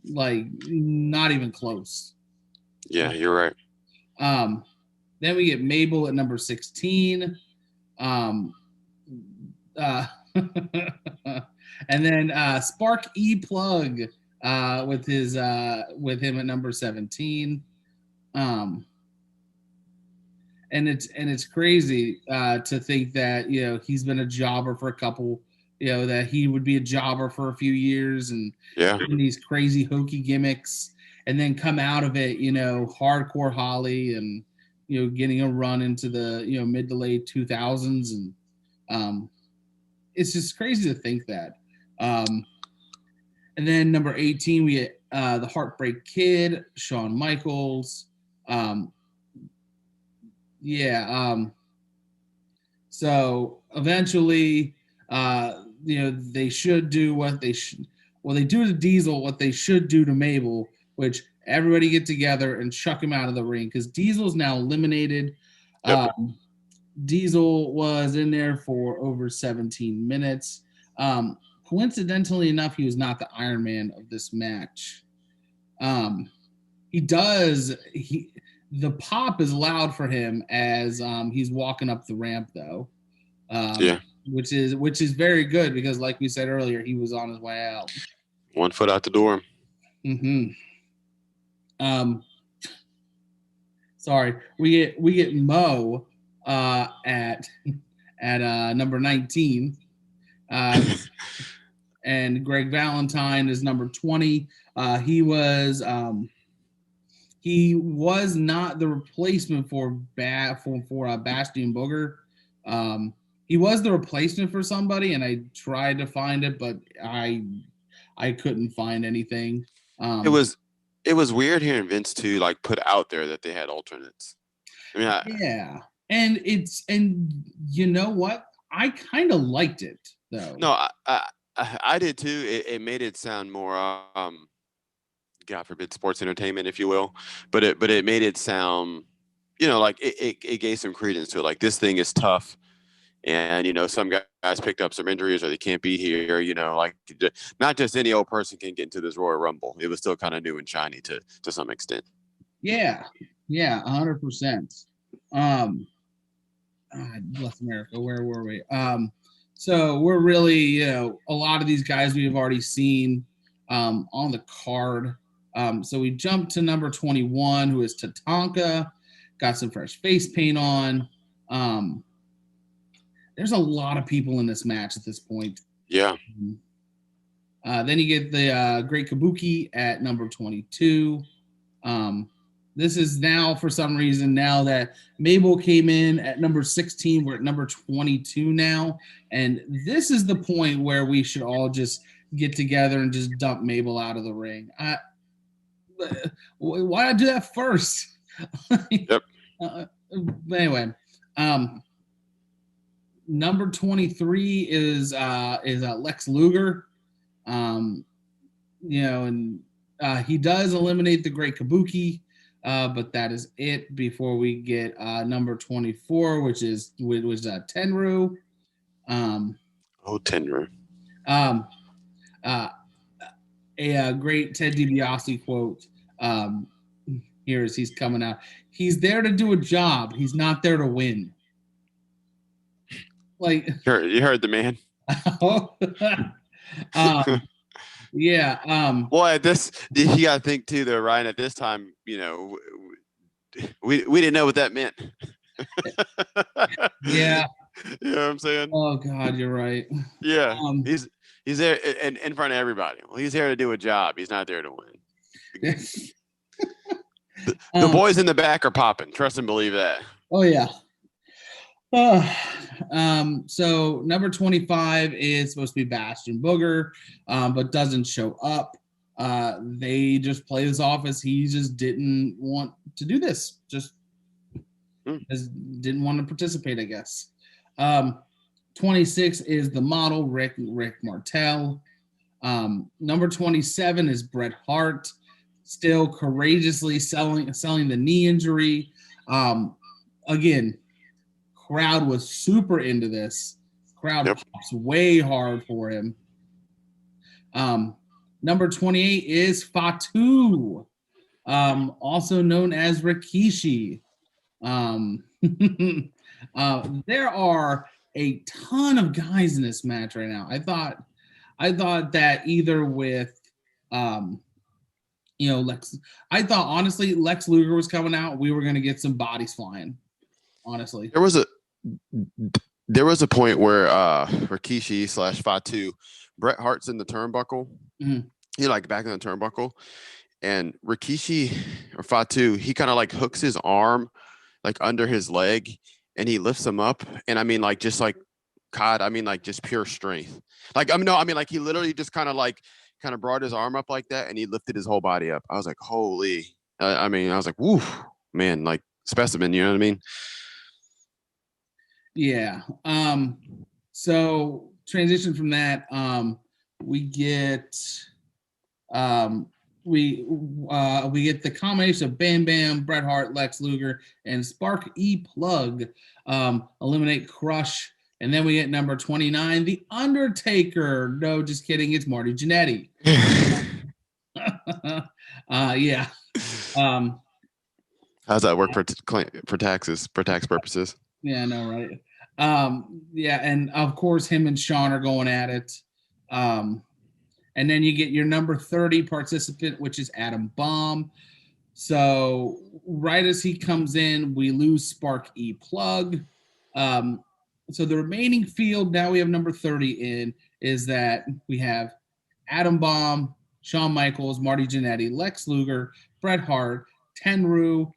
[SPEAKER 1] Like, not even close.
[SPEAKER 2] Yeah, you're right.
[SPEAKER 1] Then we get Mabel at number 16. And then Spark E Plug with him at number 17. And it's crazy to think that he's been a jobber for a couple, that he would be a jobber for a few years and these crazy hokey gimmicks, and then come out of it, hardcore Holly, and getting a run into the mid to late 2000s, and it's just crazy to think that. And then number 18, we get the Heartbreak Kid, Shawn Michaels. So eventually, they should do what they should. Well, they do to Diesel what they should do to Mabel, which everybody get together and chuck him out of the ring, because Diesel's now eliminated. Yep. Diesel was in there for over 17 minutes. Coincidentally enough, he was not the Iron Man of this match. The pop is loud for him as he's walking up the ramp, though. Which is very good, because, like we said earlier, he was on his way out.
[SPEAKER 2] 1 foot out the door.
[SPEAKER 1] Mm-hmm. Sorry, we get Mo at number 19, and Greg Valentine is number 20. He was not the replacement for Bastion Booger. He was the replacement for somebody, and I tried to find it, but I couldn't find anything.
[SPEAKER 2] It was weird hearing Vince too, like, put out there that they had alternates. I mean,
[SPEAKER 1] and you know what? I kind of liked it, though.
[SPEAKER 2] No, I did too. It made it sound more, God forbid, sports entertainment, if you will. But it made it sound, like it gave some credence to it. Like, this thing is tough, and some guys picked up some injuries, or they can't be here. Like, not just any old person can get into this Royal Rumble. It was still kind of new and shiny to some extent.
[SPEAKER 1] Yeah, 100%. Bless America. Where were we? So we're really, a lot of these guys we have already seen on the card. So we jump to number 21, who is Tatanka. Got some fresh face paint on. There's a lot of people in this match at this point.
[SPEAKER 2] Yeah.
[SPEAKER 1] Then you get the Great Kabuki at number 22. This is now, for some reason, now that Mabel came in at number 16, we're at number 22 now. And this is the point where we should all just get together and just dump Mabel out of the ring. Why not do that first?
[SPEAKER 2] Yep.
[SPEAKER 1] But anyway, number 23 is Lex Luger. And he does eliminate the Great Kabuki, but that is it before we get number 24, which was Tenru.
[SPEAKER 2] Tenru.
[SPEAKER 1] A great Ted DiBiase quote here as he's coming out. He's there to do a job. He's not there to win. Like,
[SPEAKER 2] you heard the man.
[SPEAKER 1] Yeah.
[SPEAKER 2] Well, at this, you got to think too, though, Ryan. At this time, we didn't know what that meant.
[SPEAKER 1] Yeah.
[SPEAKER 2] You know what I'm saying?
[SPEAKER 1] Oh God, you're right.
[SPEAKER 2] Yeah. He's there in front of everybody. Well, he's here to do a job. He's not there to win. The boys in the back are popping. Trust and believe that.
[SPEAKER 1] Oh yeah. So number 25 is supposed to be Bastion Booger, but doesn't show up. They just play this off as he just didn't want to do this. Just didn't want to participate, I guess. 26 is the model Rick Martel. Number 27 is Bret Hart, still courageously selling the knee injury. Again, crowd was super into this. Crowd pops way hard for him. Number 28 is Fatu, also known as Rikishi. There are a ton of guys in this match right now. I thought that either with Lex, I thought honestly Lex Luger was coming out. We were going to get some bodies flying. Honestly,
[SPEAKER 2] there was a point where Rikishi / Fatu, Bret Hart's in the turnbuckle. He back in the turnbuckle, and Rikishi or Fatu, he kind of hooks his arm under his leg, and he lifts him up. And I mean, just Codd, I mean, just pure strength. He literally just kind of brought his arm up like that, and he lifted his whole body up. I was like, holy. I was like, woo, man, specimen. You know what I mean?
[SPEAKER 1] Yeah. So transition from that, we get the combination of Bam Bam, Bret Hart, Lex Luger, and Spark E Plug eliminate Crush, and then we get number 29, the Undertaker. No, just kidding. It's Marty Jannetty. Yeah.
[SPEAKER 2] How's that work for tax purposes?
[SPEAKER 1] Yeah, I know, right? Yeah, and of course, him and Sean are going at it. And then you get your number 30 participant, which is Adam Bomb. So right as he comes in, we lose Spark E Plug. So the remaining field, now we have number 30 in, is that we have Adam Bomb, Shawn Michaels, Marty Jannetty, Lex Luger, Bret Hart, Tenru,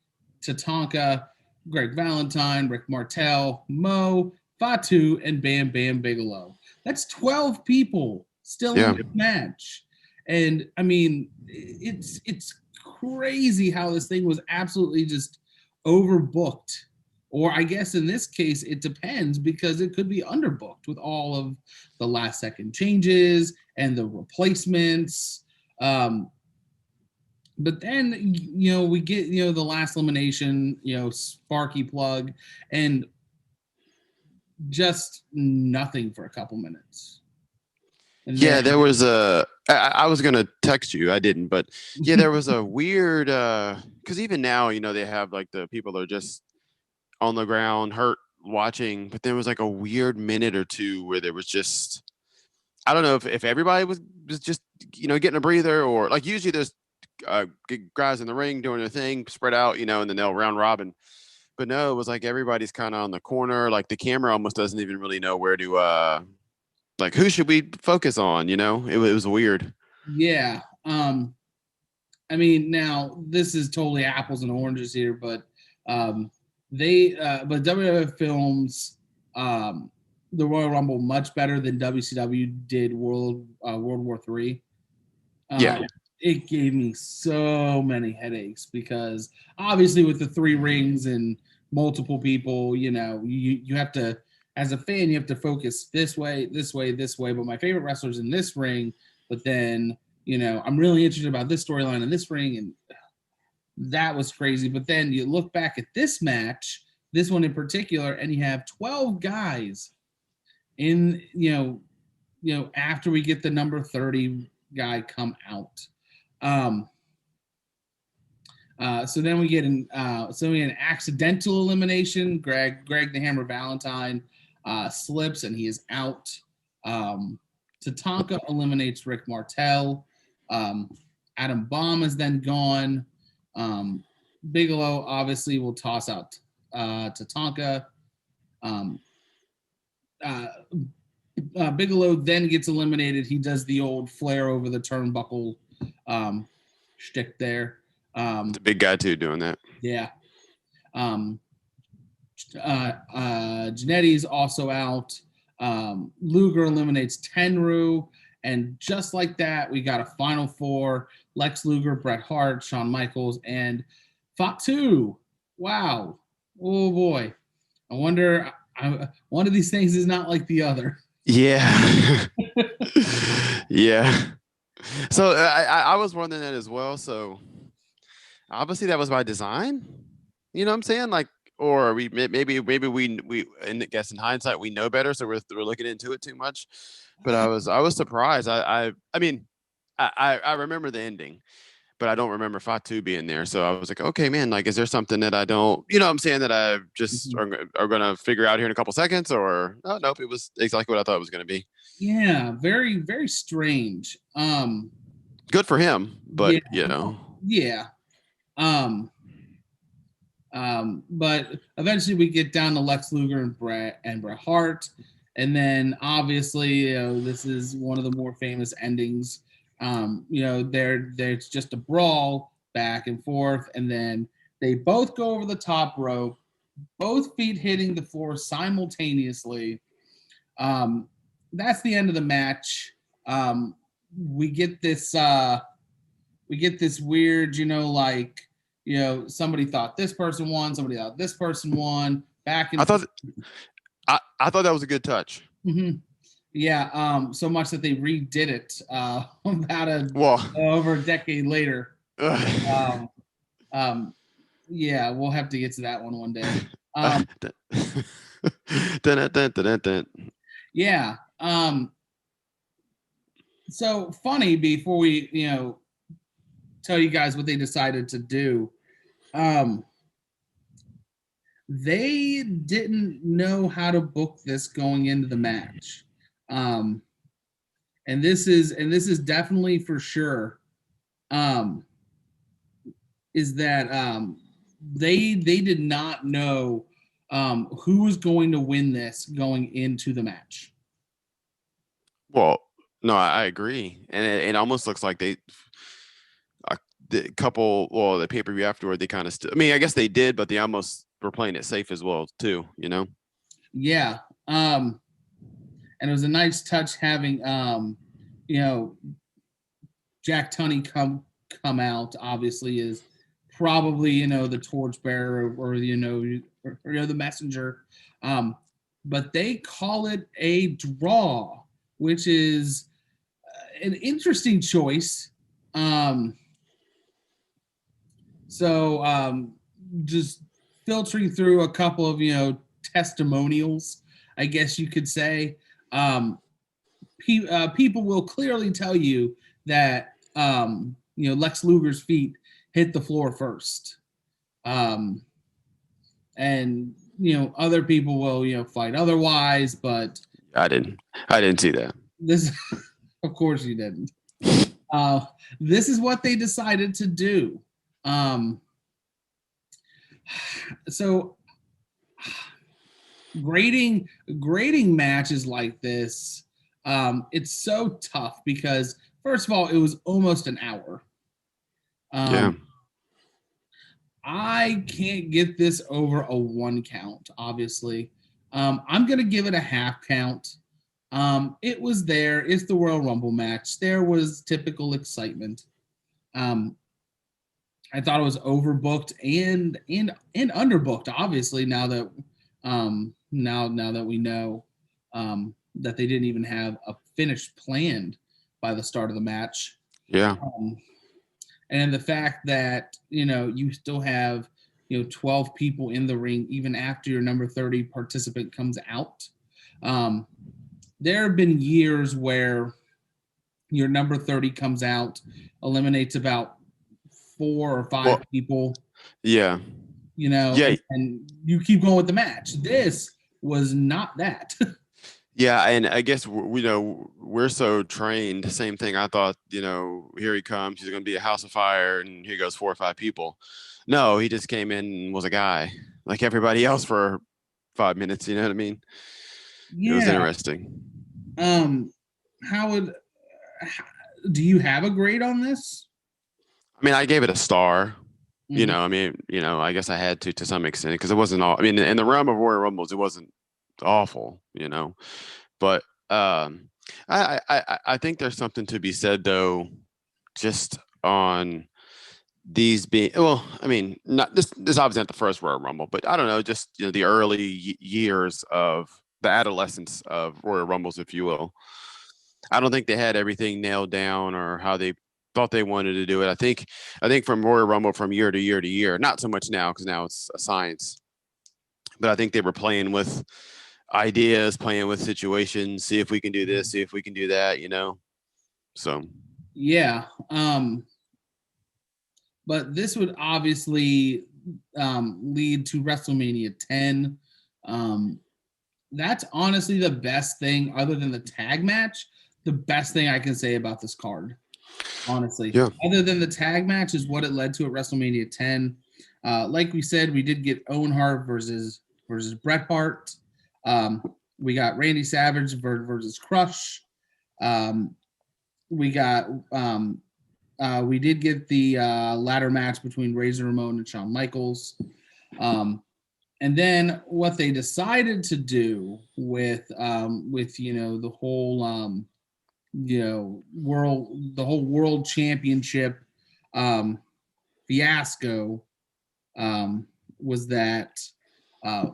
[SPEAKER 1] Tatanka, Greg Valentine, Rick Martel, Mo, Fatu, and Bam Bam Bigelow. That's 12 people still in the match. And I mean, it's crazy how this thing was absolutely just overbooked. Or I guess in this case, it depends, because it could be underbooked with all of the last second changes and the replacements. But then, we get, the last elimination, Sparky Plug, and just nothing for a couple minutes. And
[SPEAKER 2] there was I was going to text you. I didn't, but there was a weird, because even now, they have the people that are just on the ground hurt watching, but there was a weird minute or two where there was just, I don't know if everybody was just, getting a breather, or usually there's guys in the ring doing their thing, spread out, and then they'll round robin. But no, it was everybody's kind of on the corner. The camera almost doesn't even really know where to, who should we focus on? It was weird.
[SPEAKER 1] Yeah. I mean, now this is totally apples and oranges here, but WWF films the Royal Rumble much better than WCW did World War III. it gave me so many headaches because obviously with the 3 rings and multiple people, you have to, as a fan, you have to focus this way, this way, this way. But my favorite wrestler's in this ring. But then, I'm really interested about this storyline in this ring, and that was crazy. But then you look back at this match, this one in particular, and you have 12 guys in, after we get the number 30 guy come out. So then we get an accidental elimination. Greg the Hammer Valentine slips and he is out. Tatanka eliminates Rick Martel. Adam Bomb is then gone. Bigelow obviously will toss out Tatanka. Bigelow then gets eliminated. He does the old flare over the turnbuckle shtick there.
[SPEAKER 2] The big guy too doing that.
[SPEAKER 1] Yeah. Jannetty's also out. Luger eliminates Tenryu, and just like that, we got a final 4: Lex Luger, Bret Hart, Shawn Michaels, and Fatu. Wow. Oh boy. I wonder. One of these things is not like the other.
[SPEAKER 2] Yeah. Yeah. So I was wondering that as well. So obviously that was by design. You know what I'm saying? Like, or maybe we and guess in hindsight we know better, so we're looking into it too much. But I was surprised. I mean, I remember the ending, but I don't remember Fatu being there. So I was like, okay, man, like, is there something that I don't, what I'm saying, that I just are going to figure out here in a couple seconds? Or nope, it was exactly what I thought it was going to be.
[SPEAKER 1] Yeah, very, very strange.
[SPEAKER 2] Good for him, but
[SPEAKER 1] yeah. But eventually we get down to Lex Luger and Bret Hart, and then obviously this is one of the more famous endings. There's just a brawl back and forth, and then they both go over the top rope, both feet hitting the floor simultaneously. That's the end of the match. We get this weird, somebody thought this person won, somebody thought this person won. Back and
[SPEAKER 2] I thought that was a good touch.
[SPEAKER 1] Mm-hmm. Yeah, so much that they redid it over a decade later. Yeah, we'll have to get to that one day. Yeah. So funny, before we tell you guys what they decided to do, they didn't know how to book this going into the match. And this is definitely for sure, is that they did not know who was going to win this going into the match.
[SPEAKER 2] Well, no, I agree, and it almost looks like the pay-per-view afterward, they kind of I guess they did, but they almost were playing it safe as well too,
[SPEAKER 1] Yeah. And it was a nice touch having Jack Tunney come out. Obviously is probably the torchbearer or the messenger, but they call it a draw, which is an interesting choice. So just filtering through a couple of testimonials, I guess you could say, people will clearly tell you that Lex Luger's feet hit the floor first, and other people will fight otherwise, but
[SPEAKER 2] I didn't see that.
[SPEAKER 1] This, of course, you didn't. This is what they decided to do. So grading matches like this, it's so tough because, first of all, it was almost an hour.
[SPEAKER 2] Yeah.
[SPEAKER 1] I can't get this over a 1 count, obviously. I'm going to give it a half count. It was there. It's the Royal Rumble match. There was typical excitement. I thought it was overbooked and underbooked. Obviously, now that now that we know that they didn't even have a finish planned by the start of the match.
[SPEAKER 2] Yeah.
[SPEAKER 1] And the fact that you still have 12 people in the ring even after your number 30 participant comes out. There have been years where your number 30 comes out, eliminates about 4 or 5 people.
[SPEAKER 2] Yeah.
[SPEAKER 1] And you keep going with the match. This was not that.
[SPEAKER 2] Yeah, and I guess we're so trained. Same thing. I thought, here he comes. He's going to be a house of fire, and here goes 4 or 5 people. No, he just came in and was a guy like everybody else for 5 minutes. You know what I mean? Yeah. It was interesting.
[SPEAKER 1] Do you have a grade on this?
[SPEAKER 2] I mean, I gave it a star. Mm-hmm. I guess I had to some extent because it wasn't all. I mean, in the realm of Royal Rumbles, it wasn't awful, but I think there's something to be said though, just on these being not this obviously not the first Royal Rumble, but I don't know, just the early years of the adolescence of Royal Rumbles, if you will. I don't think they had everything nailed down or how they thought they wanted to do it. I think from Royal Rumble from year to year to year, not so much now because now it's a science, but I think they were playing with ideas, playing with situations, see if we can do this, see if we can do that, so
[SPEAKER 1] yeah. But this would obviously lead to WrestleMania 10. That's honestly the best thing, other than the tag match, the best thing I can say about this card, honestly.
[SPEAKER 2] Yeah.
[SPEAKER 1] Other than the tag match is what it led to at WrestleMania 10. Like we said, we did get Owen Hart versus Bret Hart. We got Randy Savage versus Crush. We did get the ladder match between Razor Ramon and Shawn Michaels. And then what they decided to do with the whole world championship fiasco was that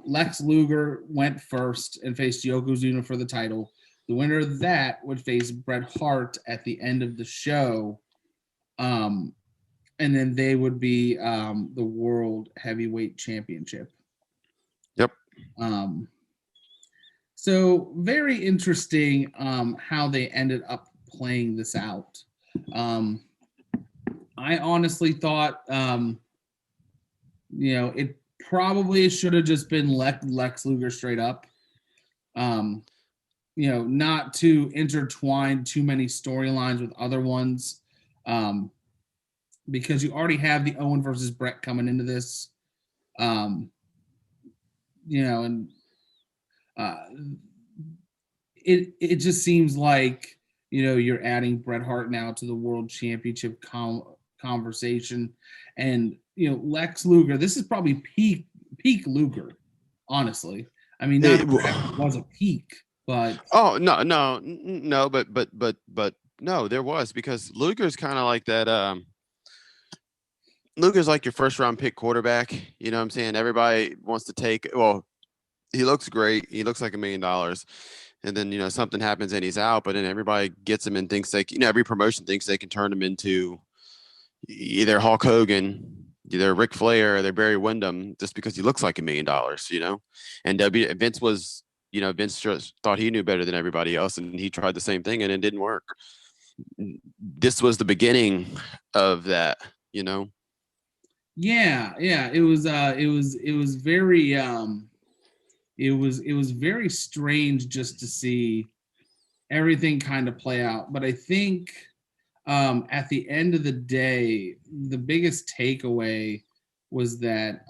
[SPEAKER 1] Lex Luger went first and faced Yokozuna for the title. The winner of that would face Bret Hart at the end of the show. And then they would be the World Heavyweight Championship.
[SPEAKER 2] Yep.
[SPEAKER 1] So very interesting how they ended up playing this out. I honestly thought, it probably should have just been Lex Luger straight up. Not to intertwine too many storylines with other ones. Because you already have the Owen versus Bret coming into this. It just seems like you're adding Bret Hart now to the World Championship conversation, and Lex Luger. This is probably peak Luger, honestly. I mean, not it was a peak, but
[SPEAKER 2] no, but no, there was, because Luger's kind of like that. Luger's like your first round pick quarterback. You know what I'm saying? Everybody wants to take. Well, he looks great. He looks like $1 million. And then, something happens and he's out, but then everybody gets him and thinks every promotion thinks they can turn him into either Hulk Hogan, either Ric Flair, or they're Barry Windham, just because he looks like $1 million, And Vince was, Vince just thought he knew better than everybody else, and he tried the same thing and it didn't work. This was the beginning of that,
[SPEAKER 1] Yeah. It was very it was very strange just to see everything kind of play out. But I think at the end of the day, the biggest takeaway was that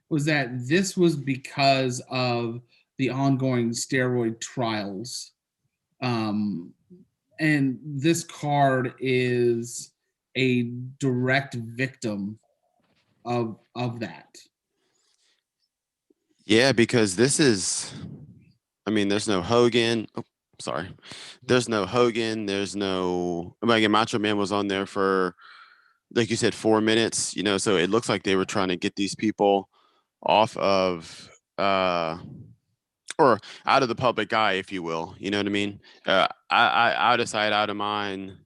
[SPEAKER 1] this was because of the ongoing steroid trials. And this card is a direct victim of that.
[SPEAKER 2] Yeah, because this is, there's no Hogan. Sorry. There's no Hogan. There's no. Again, Macho Man was on there for, like you said, 4 minutes. So it looks like they were trying to get these people off of, or out of the public eye, if you will. You know what I mean? Out of sight, out of mind.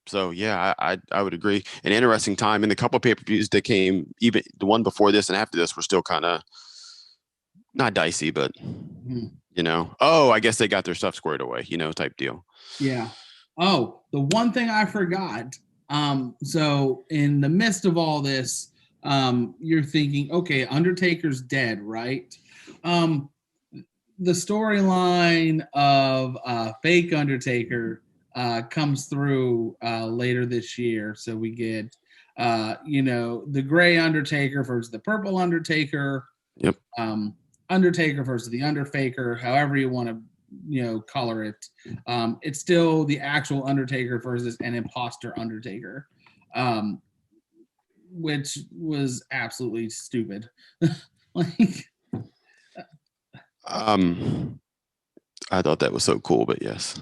[SPEAKER 2] So yeah, I would agree. An interesting time, and the couple pay-per-views that came, even the one before this and after this, were still kind of not dicey, but I guess they got their stuff squared away, type deal.
[SPEAKER 1] Yeah. Oh, the one thing I forgot. So in the midst of all this, you're thinking, okay, Undertaker's dead, right? The storyline of fake Undertaker comes through later this year. So we get, the gray Undertaker versus the purple Undertaker.
[SPEAKER 2] Yep.
[SPEAKER 1] Undertaker versus the Underfaker, however you want to, color it. It's still the actual Undertaker versus an imposter Undertaker, which was absolutely stupid.
[SPEAKER 2] I thought that was so cool, but yes.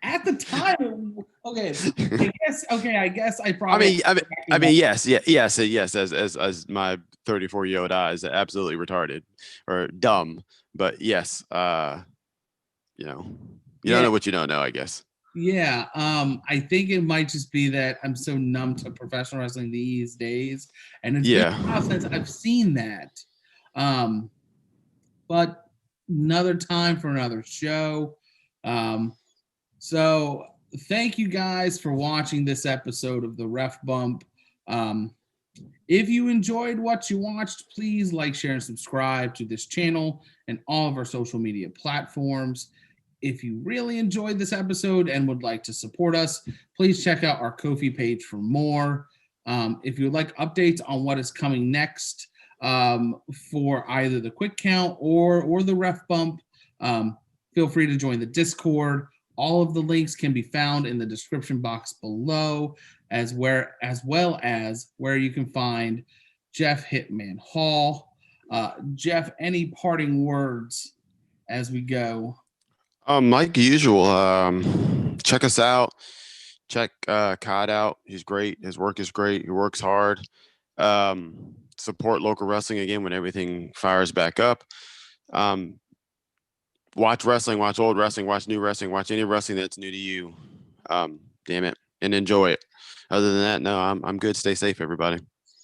[SPEAKER 1] At the time, I guess I probably.
[SPEAKER 2] I mean, yes. As my 34-year-old eyes, absolutely retarded or dumb, but yes, you don't know what you don't know, I guess.
[SPEAKER 1] Yeah, I think it might just be that I'm so numb to professional wrestling these days, and it's been a while since I've seen that. But another time for another show. So thank you guys for watching this episode of the Ref Bump. If you enjoyed what you watched, please like, share, and subscribe to this channel and all of our social media platforms. If you really enjoyed this episode and would like to support us, please check out our Ko-fi page for more. If you would like updates on what is coming next for either the Quick Count or the Ref Bump, feel free to join the Discord. All of the links can be found in the description box below, as well as where you can find Jeff Hitman Hall. Jeff, any parting words as we go?
[SPEAKER 2] Like usual, check us out. Check Codd out. He's great. His work is great. He works hard. Support local wrestling again when everything fires back up. Watch wrestling, watch old wrestling, watch new wrestling, watch any wrestling that's new to you. Damn it, and enjoy it. Other than that, no, I'm good. Stay safe, everybody.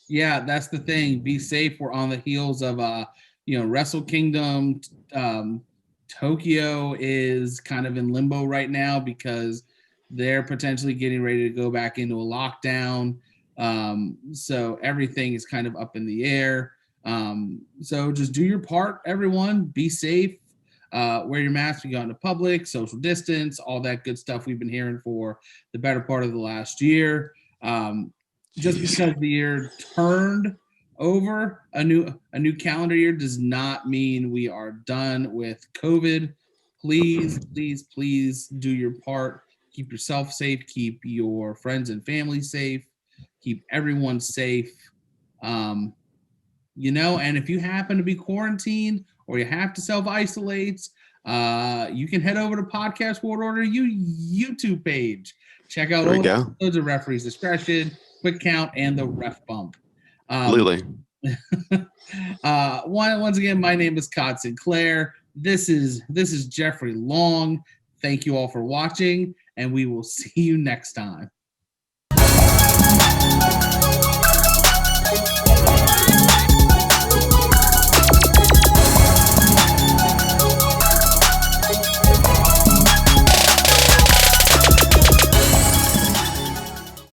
[SPEAKER 1] Yeah, that's the thing. Be safe. We're on the heels of Wrestle Kingdom. Tokyo is kind of in limbo right now because they're potentially getting ready to go back into a lockdown. So everything is kind of up in the air. So just do your part, everyone. Be safe. Wear your mask when you go into public, social distance, all that good stuff we've been hearing for the better part of the last year. Just because the year turned over, a new calendar year does not mean we are done with COVID. Please do your part. Keep yourself safe. Keep your friends and family safe. Keep everyone safe. And if you happen to be quarantined or you have to self-isolate, you can head over to Podcast World Order YouTube page. Check out all the episodes of Referee's Discretion, Quick Count, and the Ref Bump.
[SPEAKER 2] Absolutely.
[SPEAKER 1] Once again, my name is Codd Sinclair. This is Jeffrey Long. Thank you all for watching, and we will see you next time.